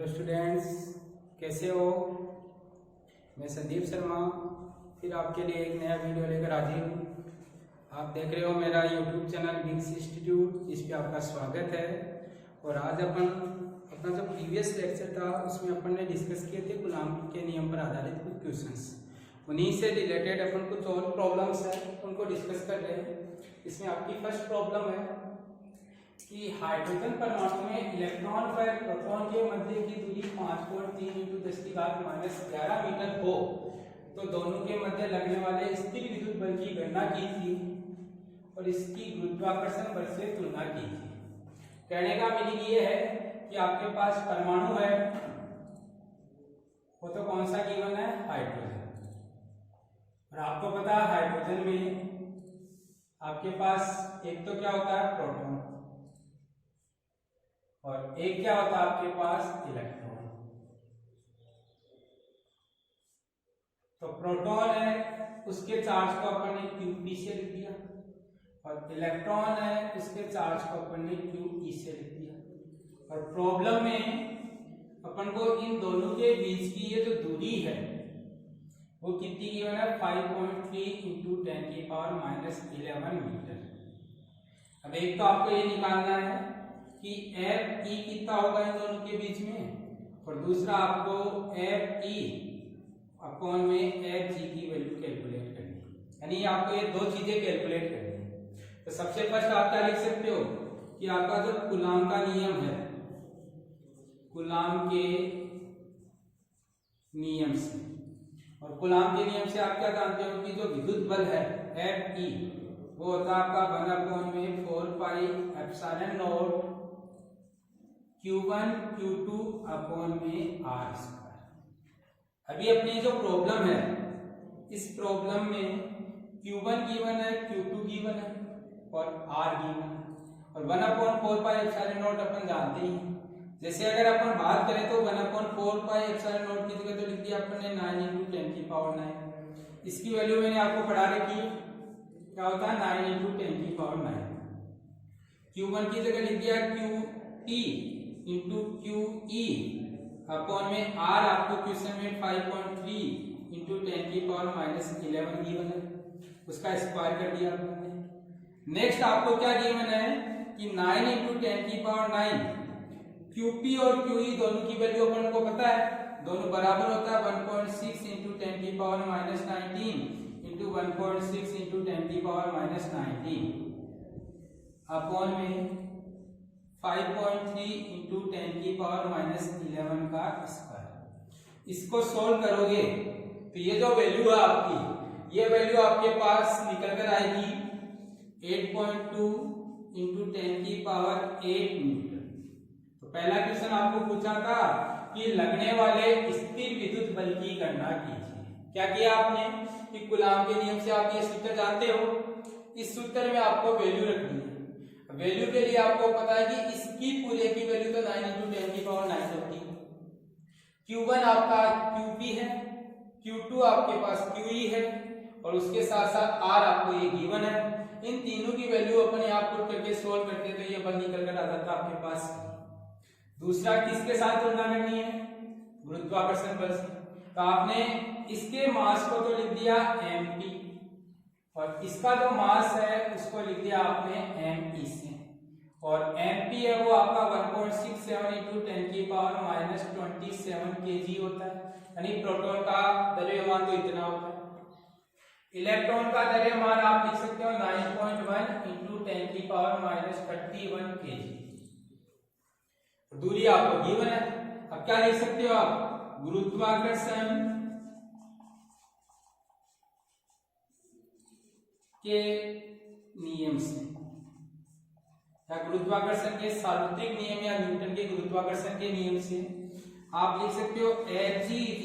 Hello students, कैसे हो। मैं संदीप शर्मा फिर आपके लिए एक नया वीडियो लेकर हाजिर हूँ। आप देख रहे हो मेरा यूट्यूब चैनल बिग्स इंस्टीट्यूट, इस पे आपका स्वागत है। और आज अपना जो प्रीवियस लेक्चर था उसमें अपन ने डिस्कस किए थे कूलॉम के नियम पर आधारित कुछ क्वेश्चंस। उन्हीं से रिलेटेड अपन कुछ और प्रॉब्लम्स है उनको डिस्कस कर रहे हैं। इसमें आपकी फर्स्ट प्रॉब्लम है कि हाइड्रोजन परमाणु में इलेक्ट्रॉन पर प्रोटॉन के मध्य की दूरी 5.3 × 10⁻11 मीटर हो तो दोनों के मध्य लगने वाले स्थिर विद्युत बल की गणना कीजिए और इसकी गुरुत्वाकर्षण बल से तुलना कीजिए। कहने का मीनिंग ये है कि आपके पास परमाणु है, वो तो कौन सा गिवन है, हाइड्रोजन। और आपको पता है हाइड्रोजन में आपके पास एक तो क्या होता है, प्रोटॉन, और एक क्या होता है आपके पास, इलेक्ट्रॉन। तो प्रोटॉन है उसके चार्ज को अपन ने QP से लिख दिया और इलेक्ट्रॉन है उसके चार्ज को अपन ने QE से लिख दिया। और प्रॉब्लम में अपन को इन दोनों के बीच की ये जो दूरी है वो कितनी गिवन है, 5.3 × 10⁻11 मीटर। अब एक तो आपको ये निकालना है कि FE कितना होगा इन दोनों के बीच में, और दूसरा आपको FE अपॉन में FG की वैल्यू कैलकुलेट करनी है। यानी आपको ये दो चीजें कैलकुलेट करनी है। तो सबसे फर्स्ट आप क्या लिख सकते हो कि आपका जो कूलॉम का नियम है, कूलॉम के नियम से, और कूलॉम के नियम से आप क्या जानते हो कि जो विद्युत बल है FE वो होता है आपका 1/4πε0 Q1 Q2 अपॉन में R²। अभी अपनी जो प्रॉब्लम है इस प्रॉब्लम में Q1 गिवन है, Q2 गिवन है और R गिवन है, और 1/4πε0 अपन जानते ही। जैसे अगर अपन बात करें तो 1/4πε0 की जगह तो लिख दिया अपन ने 9 × 10⁹। इसकी वैल्यू मैंने आपको पढ़ा रखी है, क्या होता है 9 × 10⁹। Q1 की जगह लिख दिया QT × QE अपॉन में R आपको क्वेश्चन में 5.3 × 10⁻11 गिवन है, उसका स्क्वायर कर दिया आपने। नेक्स्ट आपको क्या गिवन है कि 9 × 10⁹ QP और QE दोनों की वैल्यू अपन को पता है, दोनों बराबर होता है 1.6 × 10⁻19 × 1.6 × 10⁻19 अपॉन में 5.3 × 10⁻11 का स्क्वायर। इसको सोल्व करोगे तो ये जो वैल्यू है आपकी, ये वैल्यू आपके पास निकल कर आएगी 8.2 × 10⁸ मीटर। तो पहला क्वेश्चन आपको पूछा था कि लगने वाले स्थिर विद्युत बल की गणना कीजिए। क्या किया आपने कि कूलॉम के नियम से आप ये सूत्र जानते हो, इस सूत्र में आपको वैल्यू रखनी है। वैल्यू के लिए आपको पता है कि इसकी पूरे की वैल्यू तो 9 × 10⁹ होती है। Q1 आपका QP है, Q2 आपके पास QE है और उसके साथ साथ R आपको ये गिवन है। इन तीनों की वैल्यू अपन यहाँ पुट करके सोल्व करते तो ये बल निकल कर आ जाता आपके पास। दूसरा किसके साथ तुलना करनी है, गुरुत्वाकर्षण बल से। तो आपने इसके मास को तो लिख दिया mp और इसका जो मास है उसको लिख दिया आपने me से, और mp है वो आपका 1.67 × 10⁻27 kg होता है। यानी प्रोटॉन का द्रव्यमान तो इतना होता है। इलेक्ट्रॉन का द्रव्यमान आप लिख सकते हो 9.1 × 10⁻31 kg। दूरी आपको गिवन है। अब क्या लिख सकते हो आप, गुरुत्वाकर्षण के नियम से या गुरुत्वाकर्षण के सार्वत्रिक नियम या न्यूटन के गुरुत्वाकर्षण के नियम से आप लिख सकते हो Hg =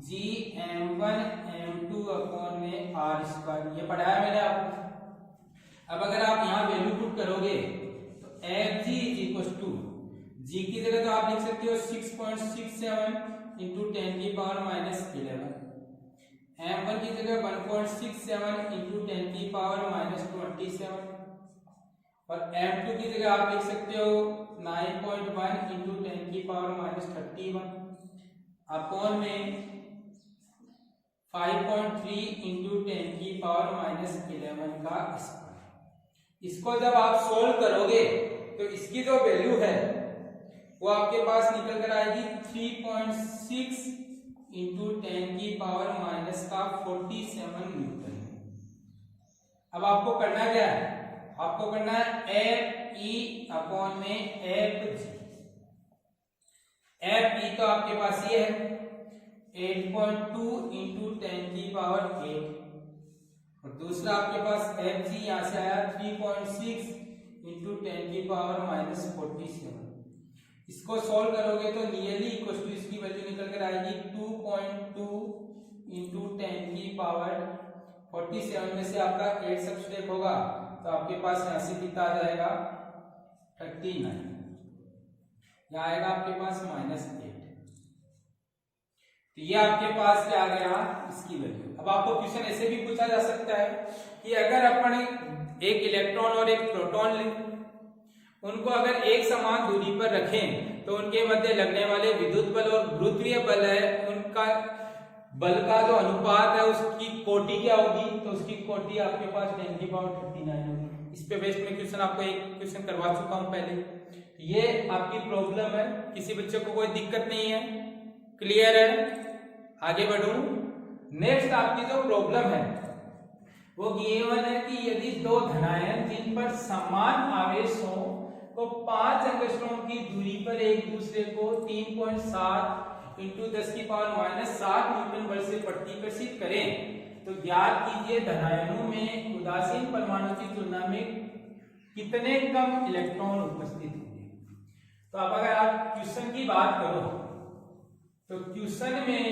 Gm1 m2 अपॉन में R²। ये पढ़ाया मैंने आपको। अब अगर आप यहाँ वैल्यू पुट करोगे तो Hg = G की जगह तो आप लिख सकते हो 6.67 × 10⁻11, m1 की जगह 1.67 × 10⁻27 और m2 की जगह आप लिख सकते हो 9.1 × की पावर -31 अपॉन में 5.3 इंटू 10 की पावर -11 का स्क्वायर। इसको जब आप सोल्व करोगे तो इसकी जो वैल्यू है वो आपके पास निकल कर आएगी 3.6 इंटू 10 की पावर -47 न्यूटन। अब आपको करना क्या है, आपको करना है एफ ई अपॉन में एफ जी। एफ ई तो आपके पास ये है 8.2 इंटू 10 की पावर 8 और दूसरा आपके पास एफ जी यहां से आया 3.6 इंटू 10 की पावर -47। इसको सॉल्व करोगे तो नियरली इक्वल टू इसकी वैल्यू निकल कर आएगी 2.2 इंटू 10 की पावर 47 में से आपका 8 सब्ट्रैक्ट होगा तो आपके पास यहां से कितना आ जाएगा 39। यहां आएगा आपके पास -8। तो ये आपके पास क्या आ गया इसकी वैल्यू। अब आपको क्वेश्चन ऐसे भी पूछा जा सकता है कि अगर अपन एक इलेक्ट्रॉन और एक प्रोटॉन लें, उनको अगर एक समान दूरी पर रखें तो उनके मध्य लगने वाले विद्युत बल और गुरुत्वीय बल है उनका बल का जो अनुपात है उसकी कोटि क्या होगी, तो उसकी कोटि आपके पास 10 की पावर 39 होगी। इस पे बेस्ड में क्वेश्चन आपको एक क्वेश्चन करवा चुका हूं पहले। ये आपकी प्रॉब्लम है, किसी बच्चे को कोई दिक्कत नहीं है, क्लियर है। आगे बढ़ूं, नेक्स्ट आपकी जो प्रॉब्लम है वो गिवन है कि यदि दो धनायन जिन पर समान आवेश हो तो 5 एंगस्ट्रॉम की दूरी पर एक दूसरे को 3.7 इंटू 10 की पावर -7 न्यूटन बल से प्रतिकर्षित करें तो ज्ञात कीजिए धनायनों में उदासीन परमाणु की तुलना में कितने कम इलेक्ट्रॉन उपस्थित होंगे। तो अब अगर आप क्वेश्चन की बात करो तो क्वेश्चन में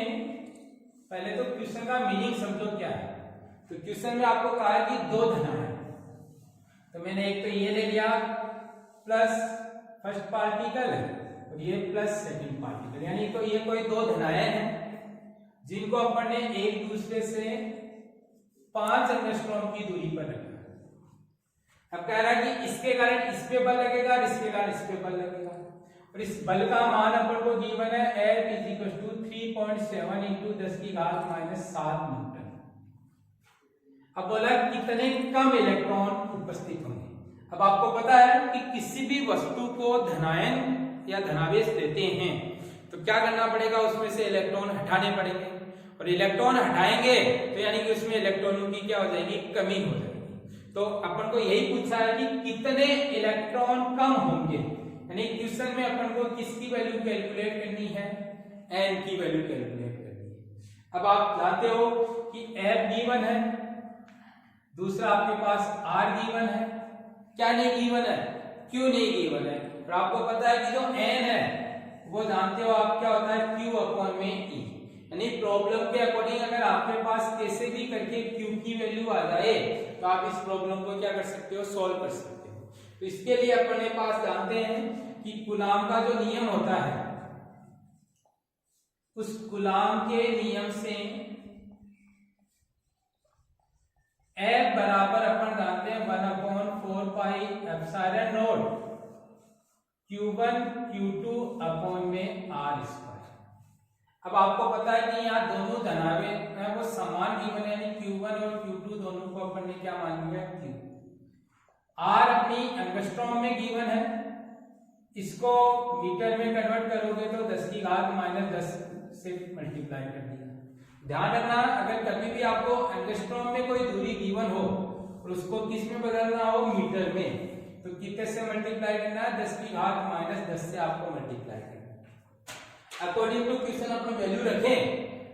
पहले तो क्वेश्चन का मीनिंग समझो क्या है। तो क्वेश्चन में आपको कहा है कि दो धनायन, तो मैंने एक तो ये ले लिया प्लस फर्स्ट पार्टिकल और ये प्लस सेकंड पार्टिकल, यानी तो ये कोई दो धनायन है जिनको अपन ने एक दूसरे से 5 एंगस्ट्रॉम की दूरी पर रखा। अब कह रहा है कि इसके कारण इस पे बल लगेगा और इसके कारण इस पे बल लगेगा और इस बल का मान अपन को गिवन है F = 3.7 इंटू 10 की घात -7 न्यूटन। अब बोला कितने कम इलेक्ट्रॉन उपस्थित होंगे। अब आपको पता है कि किसी भी वस्तु को धनायन या धनावेश देते हैं तो क्या करना पड़ेगा, उसमें से इलेक्ट्रॉन हटाने पड़ेंगे और इलेक्ट्रॉन हटाएंगे तो यानी कि उसमें इलेक्ट्रॉनों की क्या हो जाएगी, कमी हो जाएगी। तो अपन को यही पूछा है कि कितने इलेक्ट्रॉन कम होंगे, यानी क्वेश्चन में अपन को किसकी वैल्यू कैलकुलेट करनी है, n की वैल्यू कैलकुलेट करनी है। अब आप जानते हो कि F गिवन है, दूसरा आपके पास R गिवन है, क्या नहीं गिवन है, Q नहीं गिवन है। और आपको पता है कि जो n है वो जानते हो आप क्या होता है Q/E, यानी प्रॉब्लम के अकॉर्डिंग अगर आपके पास कैसे भी करके Q की वैल्यू आ जाए तो आप इस प्रॉब्लम को क्या कर सकते हो, सॉल्व कर सकते हो। तो इसके लिए अपने पास जानते हैं कि कूलाम का जो नियम होता है उस कूलाम के नियम से F बराबर अपन जानते हैं 1/4 pi epsilon not Q1 Q2 upon में R²। अब आपको पता है कि यहाँ दोनों धनावेश है वो समान गिवन है, यानी Q1 और Q2 दोनों को अपन ने क्या मान लिया Q। R अपनी एंगस्ट्रॉम में गिवन है, इसको मीटर में कन्वर्ट करोगे तो 10 की घात -10 से मल्टीप्लाई कर दिया। ध्यान रखना अगर कभी भी आपको एंगस्ट्रॉम में कोई दूरी गिवन हो और उसको किस में बदलना हो, मीटर में, तो कितने से मल्टीप्लाई करना है, 10 की घात -10 से आपको मल्टीप्लाई करना है। अकॉर्डिंग टू क्वेश्चन अपन वैल्यू रखें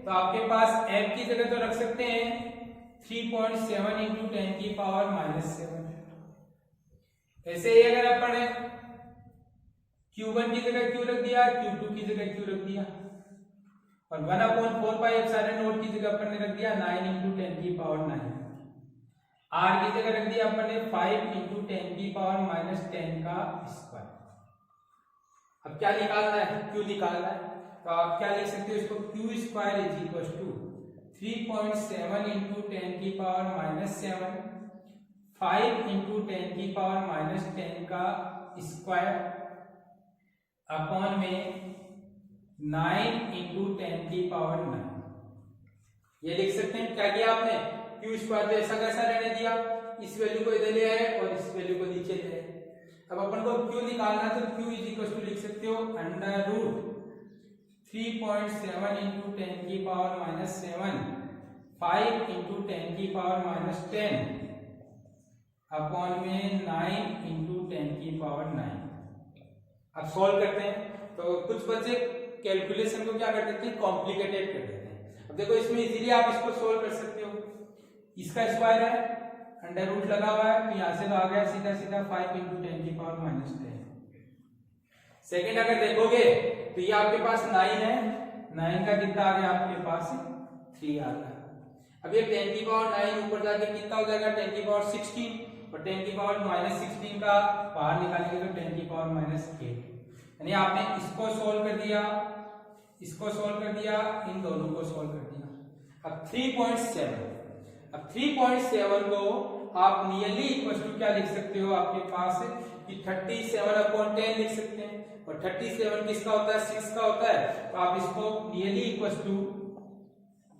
तो आपके पास f की जगह तो रख सकते हैं 3.7 इंटू 10 की पावर -7। ऐसे ही अगर अपन Q1 की जगह Q रख दिया, Q2 की जगह Q रख दिया और 1/4 पाई एप्सिलॉन नॉट की जगह अपन ने रख दिया 9 इंटू 10 की पावर 9। R की जगह रख दिया अपन ने 5 इंटू 10 की पावर -10 का स्क्वायर। अब क्या निकालना है, Q निकालना है, तो आप क्या लिख सकते हो इसको, Q² = 3.7 इंटू 10 की पावर -7 5 इंटू 10 की पावर -10 का स्क्वायर अपॉन में 9 इंटू 10 की पावर 9। ये लिख सकते हैं। क्या किया आपने, क्यू स्क्वायर तो ऐसा कैसा रहने दिया, इस वैल्यू को इधर ले आए और इस वैल्यू को नीचे ले आए। अब अपन को क्यू निकालना है तो क्यू इज इक्वल टू लिख सकते हो अंडर रूट 3.7 इंटू 10 की पावर माइनस 7, 5 इंटू 10 की पावर माइनस 10 अपॉन में 9 इंटू 10 की पावर 9। अब सॉल्व करते हैं तो कुछ बच्चे कैलकुलेशन को क्या कर देते हैं, कॉम्प्लिकेटेड कर देते हैं। अब देखो इसमें इजीली आप इसको सोल्व कर सकते हो। इसका स्क्वायर है, अंडर रूट लगा हुआ है तो यहां से तो आ गया सीधा सीधा 5 इंटू 10 की पावर माइनस 10। सेकेंड अगर देखोगे तो ये आपके पास 9 है, 9 का कितना आ गया आपके पास 3 आ गया। अब ये 10 की पावर 9 ऊपर जाके कितना हो जाएगा 10 की पावर 16 और 10 की पावर माइनस 16 का बाहर निकालेंगे तो 10 की पावर माइनस 8। यानी आपने इसको सोल्व कर दिया, इसको सोल्व कर दिया, इन दोनों को सोल्व कर दिया। अब 3.7, अब 3.7 को आप नियरली इक्वल टू क्या लिख सकते हो आपके पास कि 37/10 लिख सकते हैं। और 37 किसका होता है, 6 का होता है, तो आप इसको नियरली इक्वल टू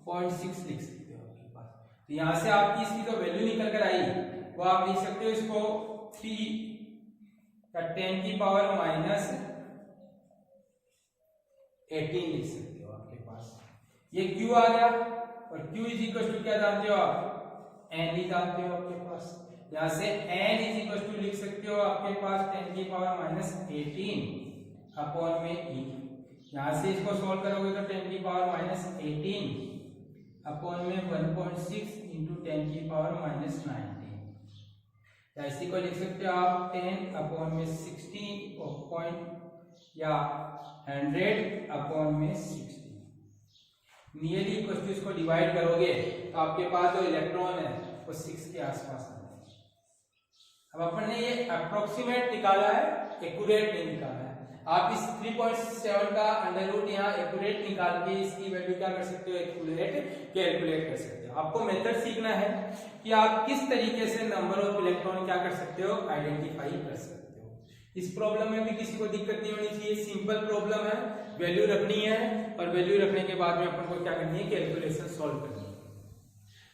0.6 लिख सकते हो आपके पास। तो यहां से आपकी इसकी जो वैल्यू निकल कर आई वो आप लिख सकते हो इसको 3 का 10 की पावर माइनस 18 लिख सकते हो आपके पास। ये Q आ गया और Q इज इक्वल टू क्या जानते हो आप, n ही जानते हो आपके पास। यहां से n इज इक्वल टू लिख सकते हो आपके पास 10 की पावर माइनस 18 अपॉन में e। यहां से इसको सोल्व करोगे तो 10 की पावर माइनस 18 अपॉन में 1.6 इंटू 10 की पावर माइनस 19। इसी को लिख सकते हो आप 10 अपॉन में 16 पॉइंट या 100 अपॉन में 60। नियरली इक्वल टू इसको डिवाइड करोगे तो आपके पास जो इलेक्ट्रॉन है वो 6 के आसपास आ जाएगा। अब अपन ने ये अप्रोक्सीमेट निकाला है, एक्यूरेट नहीं निकाला है। आप इस 3.7 का अंडर रूट यहाँ एक्यूरेट निकाल के इसकी वैल्यू क्या कर सकते हो, एक्यूरेट कैलकुलेट कर सकते हो। आपको मेथड सीखना है कि आप किस तरीके से नंबर ऑफ इलेक्ट्रॉन क्या कर सकते हो, आइडेंटिफाई कर सकते हो। इस प्रॉब्लम में भी किसी को दिक्कत नहीं होनी चाहिए, सिंपल प्रॉब्लम है, वैल्यू रखनी है और वैल्यू रखने के बाद में अपन को क्या करनी है, कैलकुलेशन सॉल्व करनी है।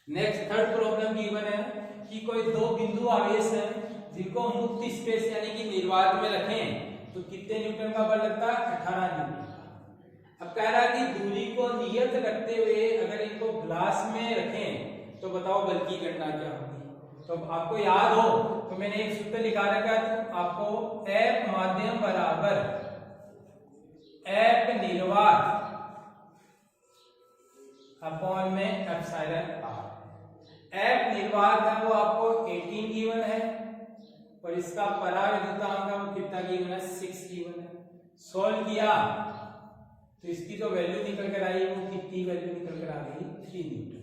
नेक्स्ट थर्ड प्रॉब्लम गिवन है कि कोई दो बिंदु आवेश है जिनको मुक्त स्पेस यानी कि निर्वात में रखें तो कितने न्यूटन का बल लगता है, 18 न्यूटन का। अब कह रहा है कि दूरी को नियत रखते हुए अगर इनको ग्लास में रखें तो बताओ बल की गणना क्या होगी। तो आपको याद हो तो मैंने एक सूत्र लिखा रखा है, तो आपको F माध्यम बराबर F निर्वात अपॉन में एप्सिलॉन r। F निर्वात है वो आपको 18 गिवन है और इसका पराविद्युतांक वो कितना गिवन है, 6 गिवन है। सॉल्व किया तो इसकी जो वैल्यू निकल कर आई वो कितनी वैल्यू निकल कर आ गई, 3 न्यूटन।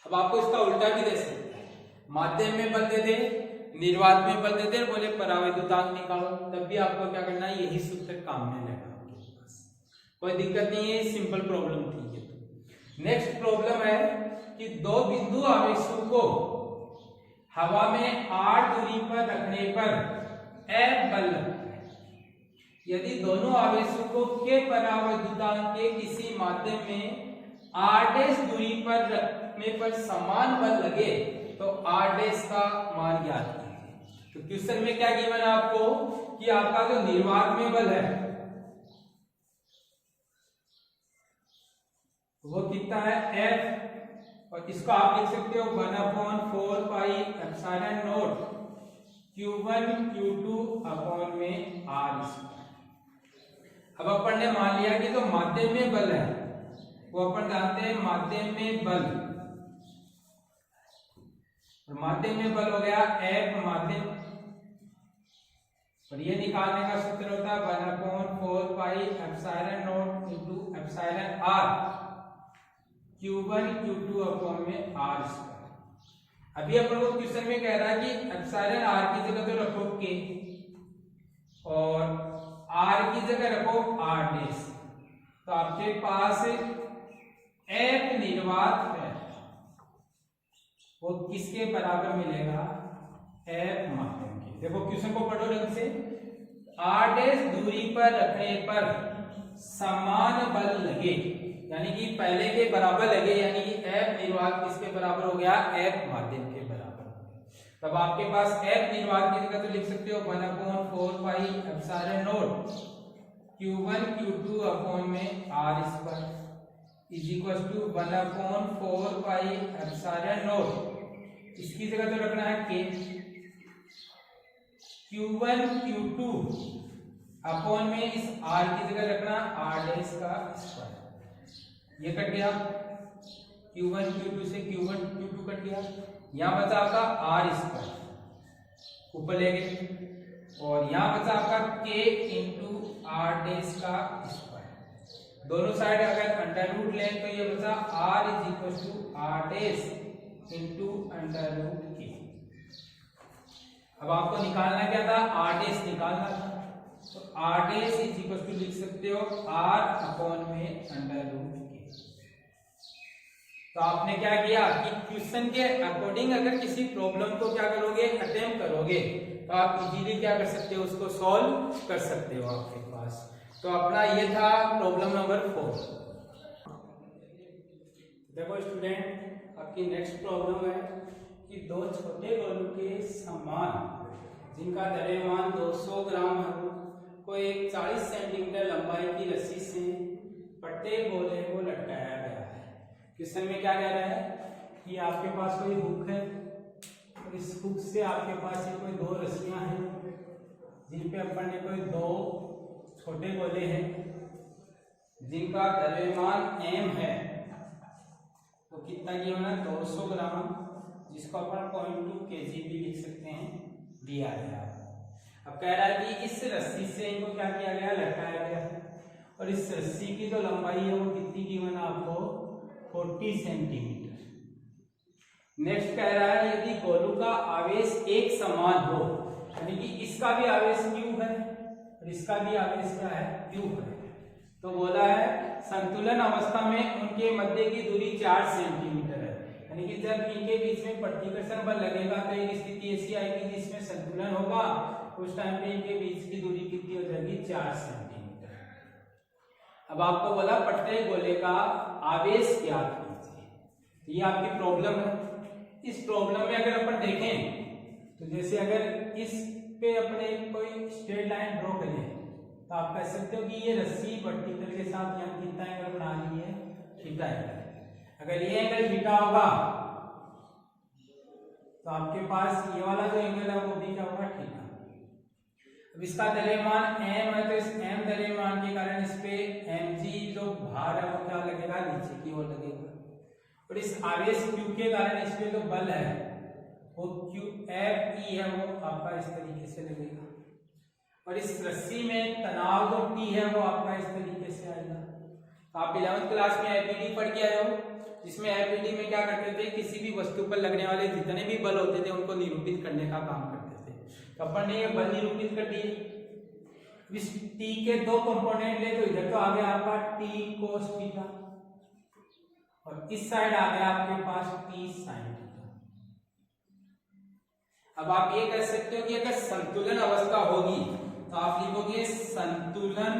अब आपको इसका उल्टा भी दे सकते हैं, माध्यम में बल दे दे, निर्वात में बल दे दे, बोले पराविद्युतांक निकालो, तब भी आपको क्या करना है, यही सूत्र काम में लेना आपके पास, कोई दिक्कत नहीं है, सिंपल प्रॉब्लम थी ये। तो नेक्स्ट प्रॉब्लम है कि दो बिंदु आवेशों को हवा में r दूरी पर रखने पर F बल लगता है। यदि दोनों आवेशों को k पराविद्युतांक के किसी माध्यम में r' दूरी पर रखने पर समान बल लगे तो r' का मान ज्ञात कीजिए। तो क्वेश्चन में क्या गिवन है आपको कि आपका जो निर्वात में बल है वो कितना है, F, और इसको आप लिख सकते हो 1/4 pi epsilon not Q1 Q2 upon में r स्क्वायर। अब अपन ने मान लिया कि जो माध्यम में बल है वो अपन जानते हैं माध्यम में बल, और माध्यम में बल हो गया F माध्यम, और ये निकालने का सूत्र होता है 1/4 pi epsilon not into epsilon r Q1 Q2 upon में r स्क्वायर। अभी अपन को क्वेश्चन में कह रहा है कि एप्सिलॉन r की जगह तो रखो k और r की जगह रखो r', तो आपके पास F निर्वात है वो किसके बराबर मिलेगा, F माध्यम के। देखो क्वेश्चन को पढ़ो ढंग से, r' दूरी पर रखने पर समान बल लगे, यानी कि पहले के बराबर लगे, यानी कि F निर्वात किसके बराबर हो गया, F माध्यम के बराबर हो गया। तब आपके पास F निर्वात की जगह तो लिख सकते हो 1/4 pi epsilon not Q1 Q2 upon में R square is equal to 1/4 pi epsilon not, इसकी जगह तो रखना है K, Q1 Q2 अपॉन में इस R की जगह रखना R डैश का स्क्वायर, ये कट गया, Q1 Q2 से Q1 Q2 कट गया, यहाँ बचा आपका R स्क्वायर ऊपर ले गए, और यहाँ बचा आपका K इंटू R डैश का स्क्वायर, दोनों साइड अगर अंडर रूट लें तो ये बचा R is equal to R dash into under root K। अब आपको निकालना क्या था, R डैश निकालना था, तो R dash is equal to लिख सकते हो R अपॉन में अंडर रूट K। तो आपने क्या किया कि क्वेश्चन के अकॉर्डिंग अगर किसी प्रॉब्लम को क्या करोगे, अटेम्प्ट करोगे, तो आप इजीली क्या कर सकते हो, उसको सॉल्व कर सकते हो आपके पास। तो अपना ये था प्रॉब्लम नंबर 4। देखो स्टूडेंट, आपकी नेक्स्ट प्रॉब्लम है कि दो छोटे गोलों के समान जिनका द्रव्यमान 200 ग्राम है को एक 40 सेंटीमीटर लंबाई की रस्सी से प्रत्येक गोले को लटकाया गया है। क्वेश्चन में क्या कह रहा है कि आपके पास कोई हुक है और इस हुक से आपके पास ये कोई दो रस्सियां हैं जिन पे अपन ने कोई दो छोटे गोले हैं जिनका द्रव्यमान m है, तो कितना की होना 200 ग्राम, जिसको अपन 0.2 kg भी लिख सकते हैं, दिया गया। अब कह रहा है कि इस रस्सी से इनको क्या किया गया, लटकाया गया है, और इस रस्सी की जो लंबाई है वो कितनी की होना आपको 40 सेंटीमीटर। नेक्स्ट कह रहा है यदि गोलू का आवेश एक समान हो, यानी कि इसका भी आवेश Q है और इसका भी आवेश क्या है, Q है, तो बोला है संतुलन अवस्था में उनके मध्य की दूरी 4 सेंटीमीटर है, यानी कि जब इनके बीच में प्रतिकर्षण बल लगेगा तो एक स्थिति ऐसी आएगी जिसमें संतुलन होगा, उस टाइम पे इनके बीच की दूरी कितनी हो जाएगी, 4 सेंटीमीटर। अब आपको बोला प्रत्येक गोले का आवेश ज्ञात कीजिए, ये आपकी प्रॉब्लम है। इस प्रॉब्लम में अगर अपन देखें तो जैसे अगर इस पे अपने कोई स्ट्रेट लाइन ड्रॉ करें तो आप कह सकते हो कि ये रस्सी वर्टिकल के साथ यहाँ कितना एंगल बना रही है, थीटा एंगल। अगर ये एंगल थीटा होगा तो आपके पास ये वाला जो एंगल है वो भी क्या होगा, थीटा। अब इसका द्रव्यमान m है, तो इस m द्रव्यमान के कारण इस पे mg जो भार है वो क्या लगेगा, नीचे की ओर लगेगा, और इस आवेश q के कारण इस पे जो बल है वो QFE है वो आपका इस तरीके से लगेगा, और इस रस्सी में तनाव जो T है वो आपका इस तरीके से आएगा। तो आप 11वीं क्लास में FED पढ़ के आए हो, जिसमें FED में क्या करते थे, किसी भी वस्तु पर लगने वाले जितने भी बल होते थे उनको निरूपित करने का काम करते थे। तो अपन ने ये बल निरूपित कर दिए। इस T के दो कंपोनेंट ले, तो इधर तो आ गया आपका T cos थीटा और इस साइड आ गया आपके पास T sin थीटा। अब आप ये कह सकते हो कि अगर संतुलन अवस्था होगी तो आप लिखोगे संतुलन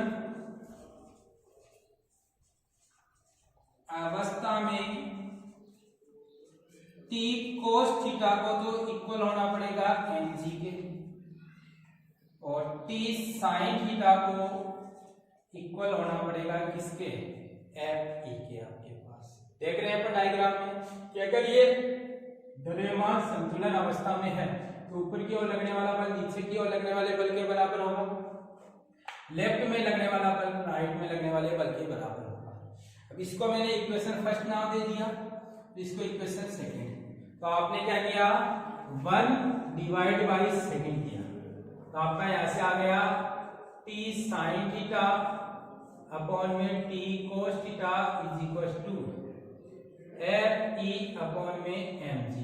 अवस्था में T cos थीटा को तो इक्वल होना पड़ेगा mg के, और T sin थीटा को इक्वल होना पड़ेगा किसके, Fe के। आपके पास देख रहे हैं अपन डायग्राम में कि अगर ये द्रव्यमान संतुलन अवस्था में है तो ऊपर की ओर लगने वाला बल नीचे की ओर लगने वाले बल के बराबर होगा, लेफ्ट में लगने वाला बल राइट में लगने वाले बल के बराबर होगा। अब इसको मैंने इक्वेशन फर्स्ट नाम दे दिया, इसको इक्वेशन सेकंड। तो आपने क्या किया, 1 डिवाइड बाई सेकंड किया, तो आपका यहां से आ गया T sin थीटा अपॉन में T cos theta is equal to Fe upon में mg।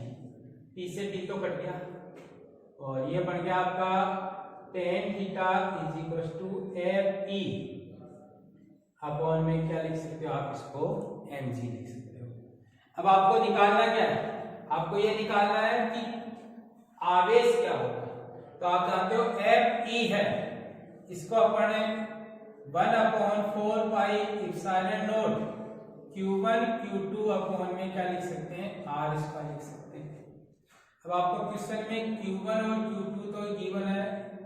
T से T तो कट गया और ये बन गया आपका tan theta is equal to Fe upon में क्या लिख सकते हो आप, इसको mg लिख सकते हो। अब आपको निकालना क्या है, आपको ये निकालना है कि आवेश क्या होगा। तो आप जानते हो Fe है, इसको अपन 1/4πε0 Q1 Q2 अपॉन में क्या लिख सकते हैं, R स्क्वायर लिख सकते हैं। अब आपको क्वेश्चन में Q1 और Q2 तो गिवन है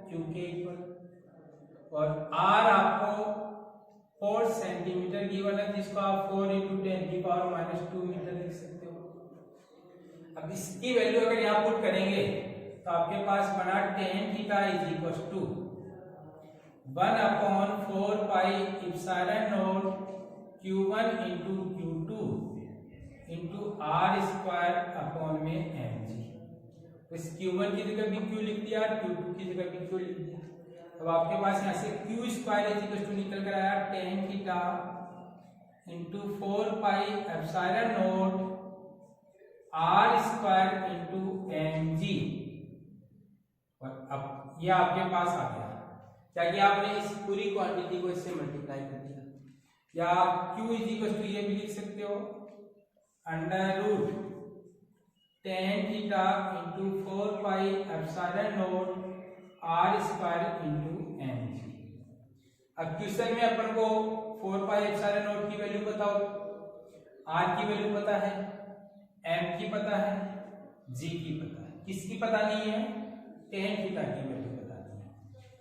Q के इक्वल, और R आपको 4 सेंटीमीटर गिवन है, जिसको आप 4 × 10⁻² मीटर लिख सकते हो। अब इसकी वैल्यू अगर यहाँ पुट करेंगे तो आपके पास बना tan θ = 1/4πε0 Q1 × Q2 × R² upon में mg। तो इस Q1 की जगह भी Q लिख दिया, Q2 की जगह भी Q लिख दिया। अब आपके पास यहाँ से Q² निकल कर आया tan θ × 4πε0 R² × mg। और अब ये आपके पास आ गया, क्या कि आपने इस पूरी क्वांटिटी को इससे मल्टीप्लाई कर दिया, या Q ये भी लिख सकते हो √tan θ × 4πε0 R² × mg। अब क्वेश्चन में अपन को 4πε0 की वैल्यू बताओ, R की वैल्यू पता है, m की पता है, g की पता है, किसकी पता नहीं है, tan θ की वैल्यू पता नहीं है।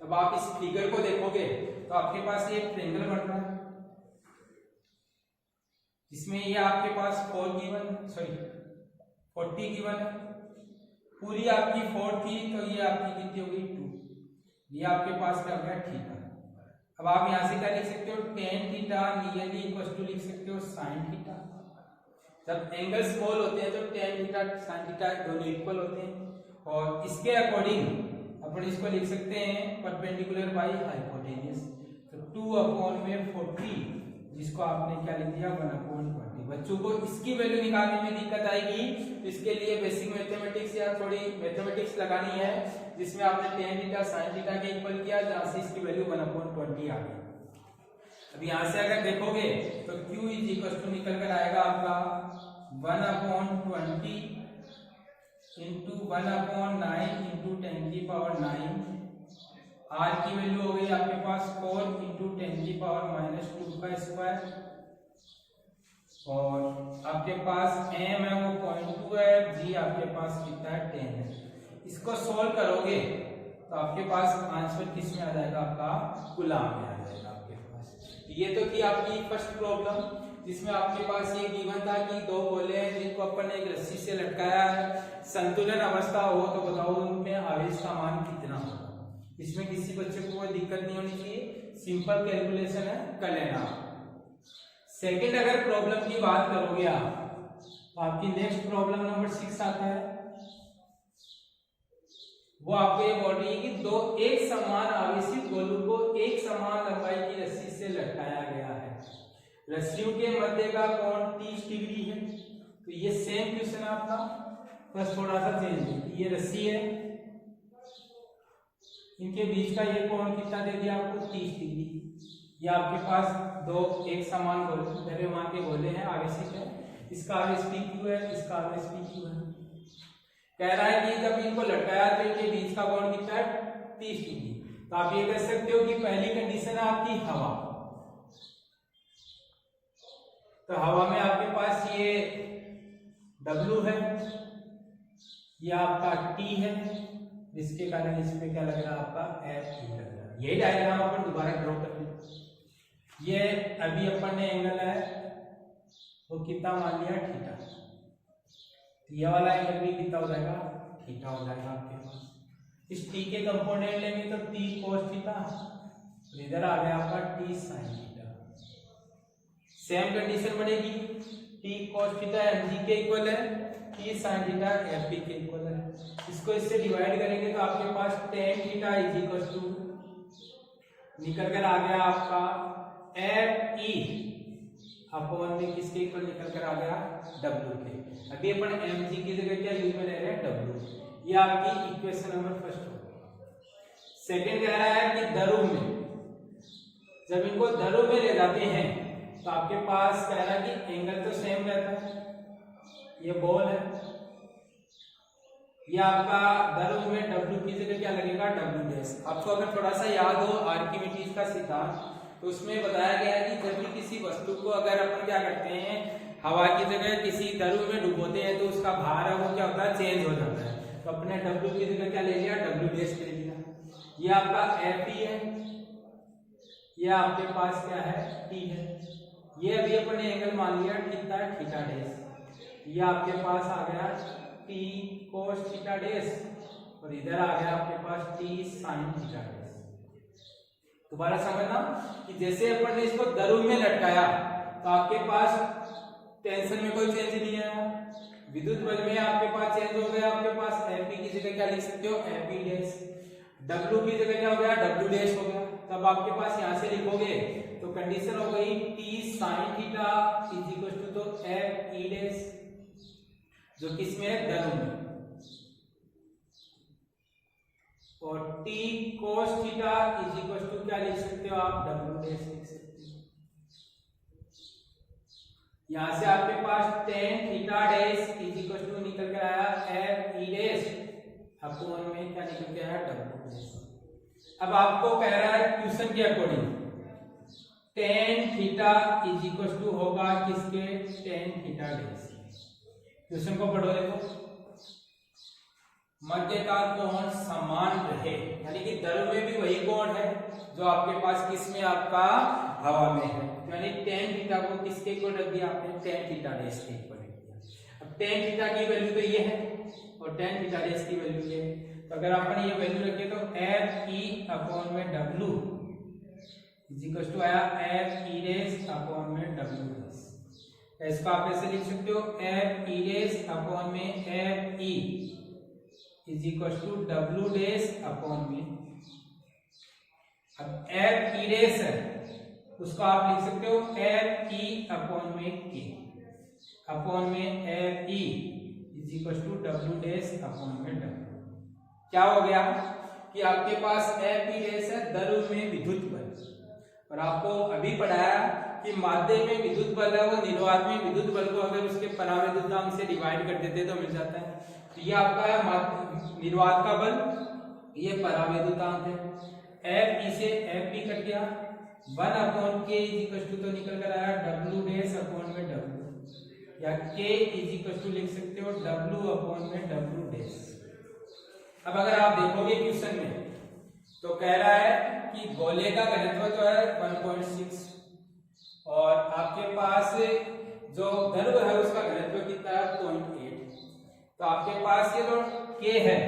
अब आप इस फिगर को देखोगे तो आपके पास ये ट्रायंगल बन रहा है, जिसमें ये आपके पास 40 गिवन है, पूरी आपकी 4 थी तो ये आपकी कितनी हो गई 2, ये आपके पास क्या हो गया थीटा। अब आप यहां से क्या लिख सकते हो, tan θ नियरली इक्वल टू लिख सकते हो sin θ। जब एंगल स्मॉल होते हैं तो tan θ sin θ दोनों इक्वल होते हैं, और इसके अकॉर्डिंग अपन इसको लिख सकते हैं परपेंडिकुलर बाई हाइपोटेन्यूज। तो 2/40, जिसको आपने क्या लिख दिया 1/20। बच्चों को इसकी वैल्यू निकालने में दिक्कत आएगी तो इसके लिए बेसिक मैथमेटिक्स या थोड़ी मैथमेटिक्स लगानी है, जिसमें आपने tan θ sin θ के इक्वल किया, जहां से इसकी वैल्यू 1/20 आ गई। अब यहां से अगर देखोगे तो Q निकल कर आएगा आपका 1/20 × 1/9 × 10⁻⁹। R की वैल्यू हो गई आपके पास 4 × 10⁻²², और आपके पास m है वो 0.2 है, g आपके पास कितना है 10 है। इसको सोल्व करोगे तो आपके पास आंसर किस में आ जाएगा, आपका कूलम में आ जाएगा आपके पास। ये तो थी आपकी फर्स्ट प्रॉब्लम, जिसमें आपके पास ये गिवन था कि दो गोले हैं जिनको अपन ने एक रस्सी से लटकाया है, संतुलन अवस्था हो तो बताओ उनमें आवेश का मान कितना होगा। इसमें किसी बच्चे को कोई दिक्कत नहीं होनी चाहिए, सिंपल कैलकुलेशन है, कर लेना। सेकंड अगर प्रॉब्लम की बात करोगे आप, तो आपकी नेक्स्ट प्रॉब्लम नंबर 6 आता है। वो आपको ये बोल रही है कि दो एक समान आवेशित गोलों को एक समान लंबाई की रस्सी से लटकाया गया है, रस्सियों के मध्य का कोण 30 डिग्री है। तो ये सेम क्वेश्चन आपका, बस थोड़ा सा चेंज है। ये रस्सी है, इनके बीच का ये कोण कितना दे दिया आपको 30 डिग्री। ये आपके पास दो एक समान द्रव्यमान के गोले हैं, आवेशित है, इसका आवेश PQ है, इसका आवेश PQ है। कह रहा है कि जब इनको लटकाया तो इनके बीच का कोण कितना है 30 डिग्री। तो आप ये कह सकते हो कि पहली कंडीशन है आपकी हवा, तो हवा में आपके पास ये W है, ये आपका T है, जिसके कारण इसमें क्या लग रहा है आपका Fe लग रहा है। यही डायग्राम अपन दोबारा ड्रॉ कर लें। ये अभी अपन ने एंगल है वो कितना मान लिया थीटा, ये वाला एंगल भी कितना हो जाएगा थीटा हो जाएगा आपके पास। इस T के कंपोनेंट लेंगे तो T cos थीटा, इधर आ गया आपका T sin theta. Same condition बनेगी, T cos थीटा mg के इक्वल है, T sin थीटा fp के इक्वल है। इसको इससे डिवाइड करेंगे तो आपके पास tan थीटा निकल कर आ गया आपका Fe अपॉन में किसके इक्वल निकल कर आ गया W के। अभी अपन mg की जगह क्या यूज में ले रहे हैं W। ये आपकी इक्वेशन नंबर फर्स्ट हो। सेकंड कह रहा है कि दरों में, जब इनको दरों में ले जाते हैं तो आपके पास कह रहा है कि एंगल तो सेम रहता है, ये बॉल है, ये आपका दरों में W की जगह क्या लगेगा W डैश। आपको अगर थोड़ा सा याद हो आर्किमिडीज का सिद्धांत, तो उसमें बताया गया है कि जब भी किसी वस्तु को अगर अपन क्या करते हैं, हवा की जगह किसी द्रव में डुबोते हैं तो उसका भार है वो क्या होता है, चेंज हो जाता है। तो अपने W की जगह क्या ले लिया, W डैश ले लिया। ये आपका F है, ये आपके पास क्या है, T है। ये अभी अपने एंगल मान लिया थीटा, थीटा डैश। ये आपके पास आ गया T cos थीटा डैश और इधर आ गया आपके पास T sin थीटा डैश। दोबारा समझना कि जैसे अपन ने इसको द्रव में लटकाया तो आपके पास टेंशन में कोई चेंज नहीं आया, विद्युत बल में आपके पास चेंज हो गया। आपके पास Fp की जगह क्या लिख सकते हो, Fp डैश। W की जगह क्या हो गया, W डैश हो गया। तब आपके पास यहां से लिखोगे तो कंडीशन हो गई T sin theta is equal to तो Fe डैश, जो किसमें है, द्रव में, और T cos theta is equal to क्या लिख सकते हो आप, W डैश लिख सकते हो। यहां से आपके पास tan theta dash is equal to निकल कर आया Fe डैश अपॉन में क्या निकल के आया, W डैश। अब आपको कह रहा है क्वेश्चन के according tan theta is equal to होगा किसके, tan थीटा डैश। क्वेश्चन को पढ़ो, देखो मध्य का कोण समान रहे, यानी कि द्रव में भी वही कोण है जो आपके पास किसमें, आपका हवा में है। यानी tan थीटा को किसके इक्वल रख दिया आपने, tan थीटा डैश के इक्वल रख दिया। अब tan थीटा की वैल्यू तो ये है और tan थीटा डैश की वैल्यू ये है। तो अगर अपन ये वैल्यू रखे तो Fe अपॉन में W इज इक्वल टू आया Fe डैश अपॉन में W डैश। इसको आप ऐसे लिख सकते हो Fe डैश अपॉन में Fe is equal to W dash upon में, अब Fe डैश है उसको आप लिख सकते हो Fe अपॉन में K अपॉन में Fe is equal to W dash upon में W। क्या हो गया कि आपके पास Fe डैश है द्रव में विद्युत बल, और आपको अभी पढ़ाया कि माध्यम में विद्युत बल है वो निर्वात में विद्युत बल को अगर उसके परावैद्युतांक से डिवाइड कर देते तो मिल जाता है। तो ये आपका है निर्वात का बल, ये परावैद्युतांक है। F इसे Fp कट गया, 1 upon K is equal to तो निकल कर आया W डैश अपॉन में W, या K इज इक्वल टू लिख सकते हो W अपॉन में W डैश। अब अगर आप देखोगे क्वेश्चन में तो कह रहा है कि गोले का घनत्व जो है 1.6 और आपके पास जो द्रव है उसका घनत्व कितना है, 0.8। तो आपके पास ये जो K है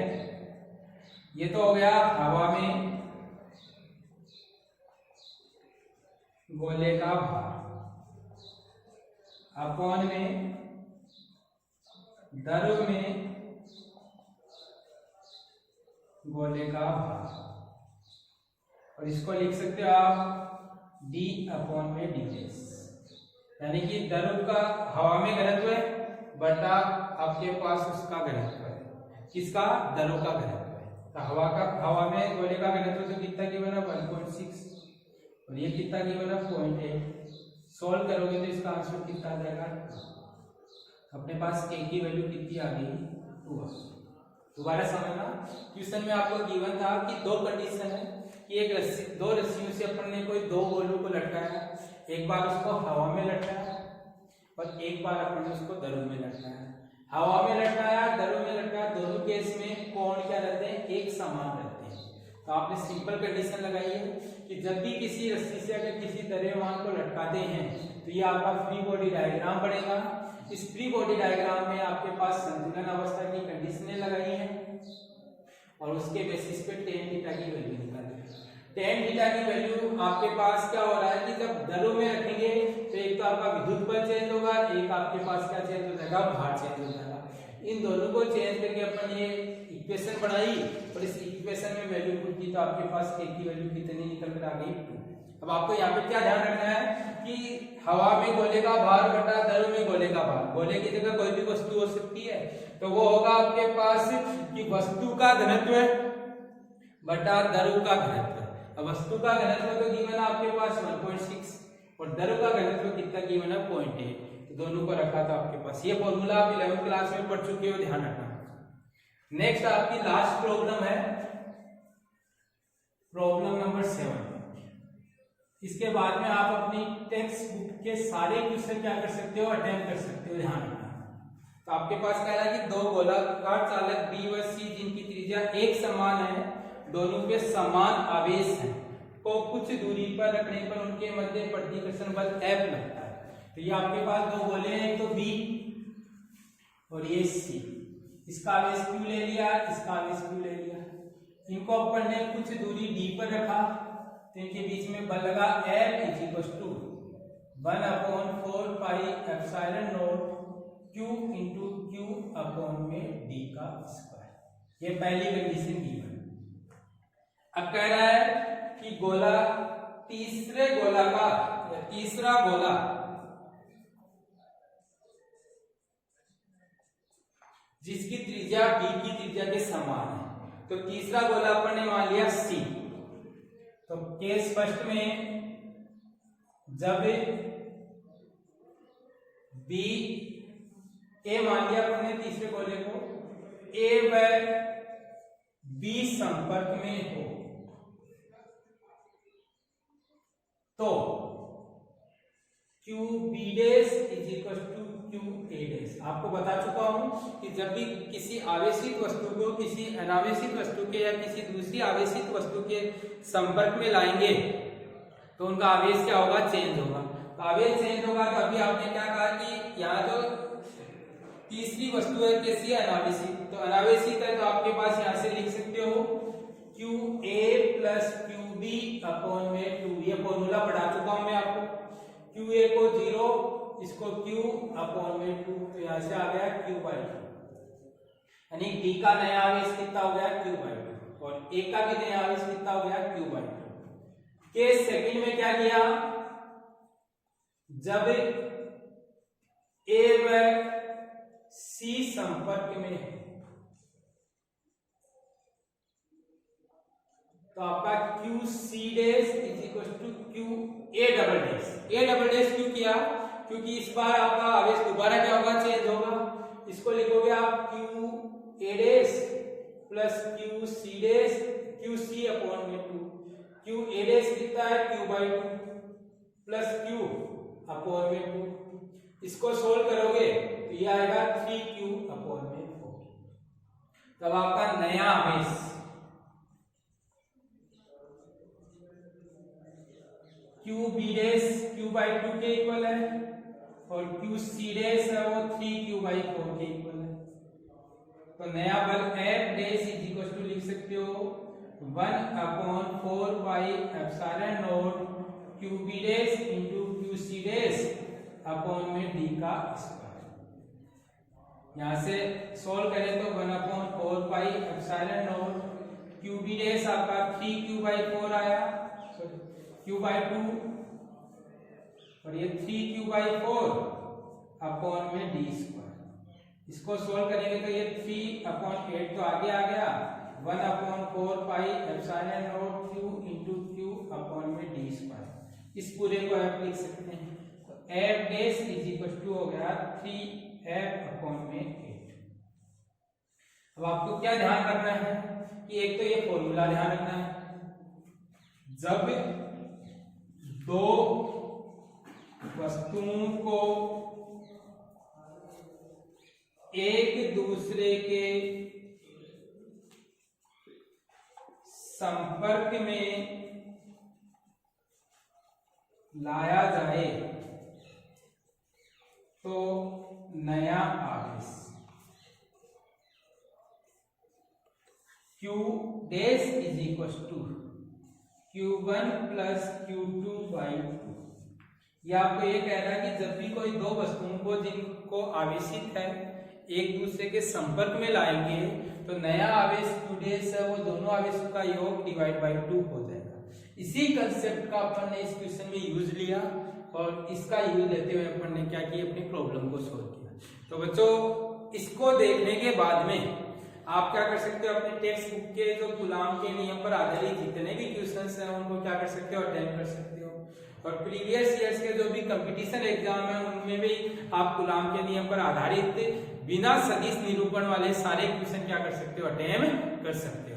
ये तो हो गया हवा में गोले का भार अपॉन में द्रव में गोले का भार, और इसको लिख सकते हो आप D अपॉन में D डैश, यानी कि द्रव का हवा में घनत्व है बटा आपके पास उसका घनत्व है, किसका, द्रव का घनत्व है। तो हवा में गोले का घनत्व तो कितना गिवन है, 1.6 और ये कितना गिवन है, 0.8। सॉल्व करोगे तो इसका आंसर कितना आ जाएगा, अपने पास K की वैल्यू कितनी आ गई, 2। दोबारा समझना, क्वेश्चन में आपको गिवन था कि दो कंडीशन है कि एक रस्सी, दो रस्सियों से अपन ने कोई दो गोलों को लटकाया, एक बार उसको हवा में लटकाया और एक बार अपन ने उसको द्रव में लटकाया। हवा में लटकाया, द्रव में लटकाया, दोनों केस में कोण क्या रहते हैं, एक समान रहते हैं। तो आपने सिंपल कंडीशन लगाई है कि जब भी किसी रस्सी से अगर किसी द्रव्यमान को लटकाते हैं तो ये आपका फ्री बॉडी डायग्राम बनेगा। इस फ्री बॉडी डायग्राम में आपके पास संतुलन अवस्था की कंडीशनें लगाई हैं और उसके बेसिस पे tan थीटा की वैल्यू निकाली। tan थीटा की वैल्यू आपके पास क्या हो रहा है कि जब द्रव में रखेंगे तो एक तो आपका विद्युत बल चेंज होगा, एक आपके पास क्या चेंज हो जाएगा, भार चेंज हो जाएगा। इन दोनों को चेंज करके अपन ये इक्वेशन बनाई और इस इक्वेशन में वैल्यू पुट की तो आपके पास K की वैल्यू कितनी निकल कर आ गई, 2। अब आपको यहाँ पे क्या ध्यान रखना है कि हवा में गोले का भार बटा द्रव में गोले का भार, गोले की जगह कोई भी वस्तु हो सकती है तो वो होगा आपके पास कि वस्तु का घनत्व बटा द्रव का घनत्व। अब वस्तु का घनत्व तो गिवन है आपके पास 1.6 और द्रव का घनत्व कितना गिवन है, 0.8। तो दोनों को रखा था आपके पास। ये फॉर्मूला आप 11वीं क्लास में पढ़ चुके हो, ध्यान रखना। नेक्स्ट आपकी लास्ट प्रॉब्लम है प्रॉब्लम नंबर 7। इसके बाद में आप अपनी टेक्स्ट बुक के सारे क्वेश्चन क्या कर सकते हो, अटेम्प्ट कर सकते हो। ध्यान रखना। तो आपके पास कह रहा है कि दो गोलाकार चालक बी व सी जिनकी त्रिज्या एक समान है, दोनों पे समान आवेश है, को कुछ दूरी पर रखने पर उनके मध्य प्रतिकर्षण बल F लगता है। तो ये आपके पास दो गोले हैं, तो B और ये C। इसका आवेश Q ले लिया, इसका आवेश Q ले लिया। इनको अपन ने कुछ दूरी D पर रखा, तो इनके बीच में बल लगा F = 1/4 pi epsilon not Q into Q upon में D का स्क्वायर। ये पहली कंडीशन गिवन। अब कह रहा है कि गोला तीसरा गोला जिसकी त्रिज्या B की त्रिज्या के समान है, तो तीसरा गोला अपन ने मान लिया C। तो केस फर्स्ट में जब B A मान लिया अपन ने तीसरे गोले को, A व B संपर्क में हो, तो QB' = QA'। आपको बता चुका हूं कि जब भी किसी आवेशित वस्तु को किसी अनावेशित वस्तु के या किसी दूसरी आवेशित वस्तु के संपर्क में लाएंगे तो उनका आवेश क्या होगा, चेंज होगा। तो आवेश चेंज होगा, तो अभी आपने क्या कहा कि यहाँ तो तीसरी वस्तु है कैसी, अनावेशित। तो अनावेशित है, तो आपके पास यहाँ से लिख सकते हो QA + QB अपॉन में 2। ये फॉर्मूला पढ़ा चुका हूं मैं आपको। QA को 0, इसको Q अपॉन में 2, तो यहाँ से आ गया Q/2। यानी D का नया आवेश कितना हो गया, Q/2, और A का भी नया आवेश कितना हो गया, Q/2। केस सेकंड में क्या किया, जब A व C संपर्क में है, तो आपका QC' = QA'। क्यों किया, क्योंकि इस बार आपका आवेश दोबारा क्या होगा, चेंज होगा। इसको लिखोगे आप QA' + QC अपॉन में 2। QA' कितना है, Q/2 प्लस Q अपॉन में 2। इसको सोल्व करोगे तो ये आएगा 3Q अपॉन में 4। तब आपका नया आवेश QB' Q/2 के इक्वल है, और QC' है वो 3Q/4 के इक्वल है। तो नया बल F' = लिख सकते हो 1/4 pi epsilon not QB' into QC' upon में D का स्क्वायर। यहां से सोल्व करें तो 1/4 पाई एप्सिलॉन नॉट QB' आपका 3Q/4 आया, Q/2, और ये 3Q/4 अपॉन में D स्क्वायर। इसको सोल्व करेंगे तो ये 3/8 तो आगे आ गया, 1/4 pi epsilon not Q into Q upon में D स्क्वायर। इस पूरे को आप लिख सकते हैं, तो F' = हो गया 3F अपॉन में 8। अब आपको क्या ध्यान रखना है कि एक तो ये फॉर्मूला ध्यान रखना है, जब दो वस्तुओं को एक दूसरे के संपर्क में लाया जाए तो नया आवेश Q' = Q1 + Q2/2। ये आपको ये कह रहा है कि जब भी कोई दो वस्तुओं को जिनको आवेशित है एक दूसरे के संपर्क में लाएंगे तो नया आवेश Q' है वो दोनों आवेशों का योग /2 हो जाएगा। इसी कंसेप्ट का अपन ने इस क्वेश्चन में यूज लिया, और इसका यूज लेते हुए अपन ने क्या किया, अपनी प्रॉब्लम को सोल्व किया। तो बच्चों, इसको देखने के बाद में आप क्या कर सकते हो, अपने टेक्स्ट बुक के जो कूलाम के नियम पर आधारित जितने भी क्वेश्चंस हैं उनको क्या कर सकते हो, अटेम्प्ट कर सकते हो। और प्रीवियस ईयर्स के जो भी कंपटीशन एग्जाम है उनमें भी आप कूलाम के नियम पर आधारित बिना सदिश निरूपण वाले सारे क्वेश्चन क्या कर सकते हो, अटेम्प्ट कर सकते हो।